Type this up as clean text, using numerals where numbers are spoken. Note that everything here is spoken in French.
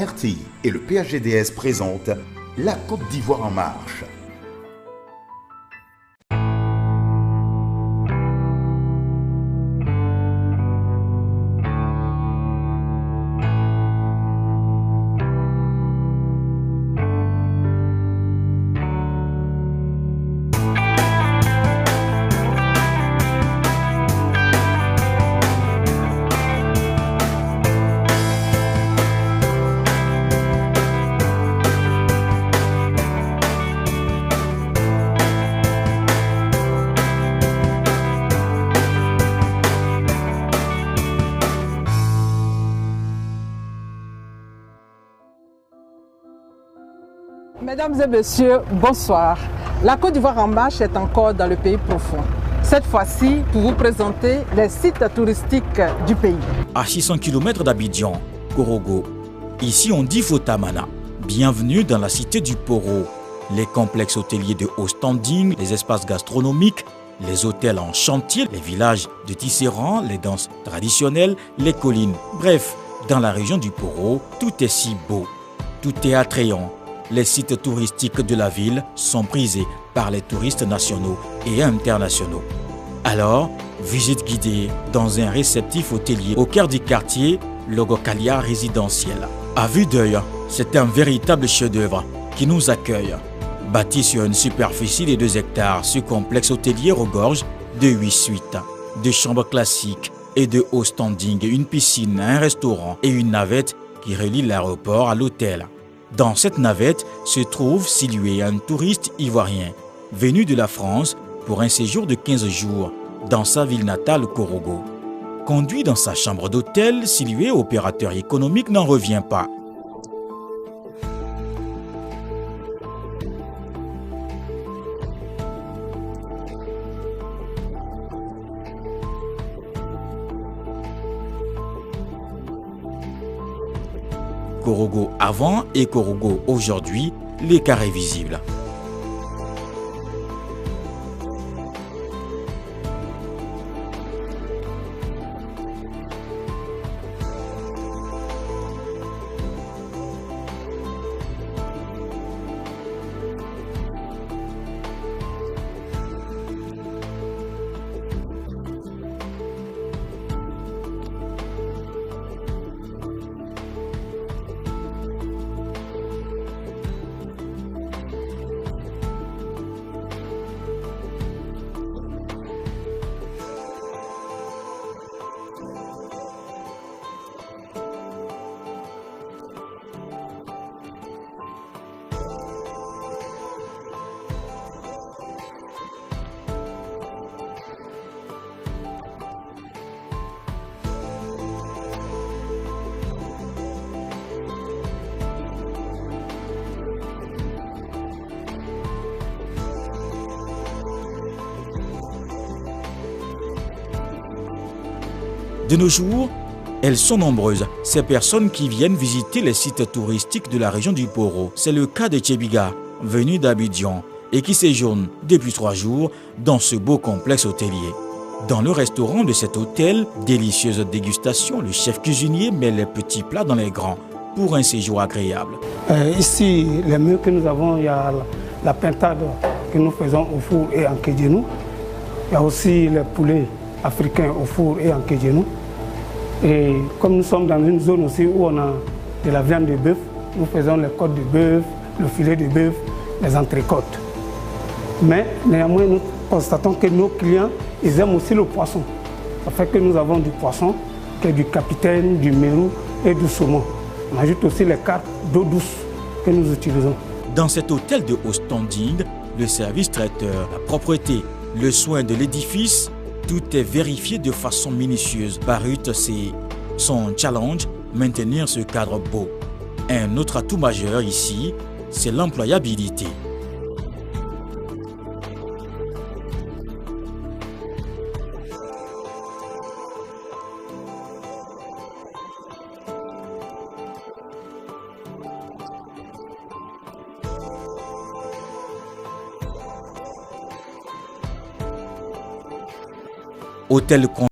RTI et le PHGDS présentent La Côte d'Ivoire en marche. Mesdames et messieurs, bonsoir. La Côte d'Ivoire en marche est encore dans le pays profond. Cette fois-ci, pour vous présenter les sites touristiques du pays. À 600 km d'Abidjan, Korogo. Ici, on dit Fotamana. Bienvenue dans la cité du Poro. Les complexes hôteliers de haut standing, les espaces gastronomiques, les hôtels en chantier, les villages de tisserands, les danses traditionnelles, les collines. Bref, dans la région du Poro, tout est si beau. Tout est attrayant. Les sites touristiques de la ville sont prisés par les touristes nationaux et internationaux. Alors, visite guidée dans un réceptif hôtelier au cœur du quartier Logokalia résidentiel. À vue d'œil, c'est un véritable chef-d'œuvre qui nous accueille. Bâti sur une superficie de 2 hectares, ce complexe hôtelier regorge de 8 suites, de chambres classiques et de haut standing, une piscine, un restaurant et une navette qui relie l'aéroport à l'hôtel. Dans cette navette se trouve Silué, un touriste ivoirien venu de la France pour un séjour de 15 jours dans sa ville natale Korogo. Conduit dans sa chambre d'hôtel, Silué, opérateur économique, n'en revient pas. Korogo avant et Korogo aujourd'hui, l'écart est visible. De nos jours, elles sont nombreuses, ces personnes qui viennent visiter les sites touristiques de la région du Poro. C'est le cas de Tchebiga, venu d'Abidjan et qui séjourne depuis 3 jours dans ce beau complexe hôtelier. Dans le restaurant de cet hôtel, délicieuse dégustation, le chef cuisinier met les petits plats dans les grands pour un séjour agréable. Ici, les menus que nous avons, il y a la pintade que nous faisons au four et en kedjenou. Il y a aussi les poulets africains au four et en kedjenou. Et comme nous sommes dans une zone aussi où on a de la viande de bœuf, nous faisons les côtes de bœuf, le filet de bœuf, les entrecôtes. Mais néanmoins, nous constatons que nos clients, ils aiment aussi le poisson. Ça fait que nous avons du poisson, qui est du capitaine, du mérou et du saumon. On ajoute aussi les cartes d'eau douce que nous utilisons. Dans cet hôtel de haut standing, le service traiteur, la propreté, le soin de l'édifice, tout est vérifié de façon minutieuse. Barut, c'est son challenge, maintenir ce cadre beau. Un autre atout majeur ici, c'est l'employabilité. Hôtel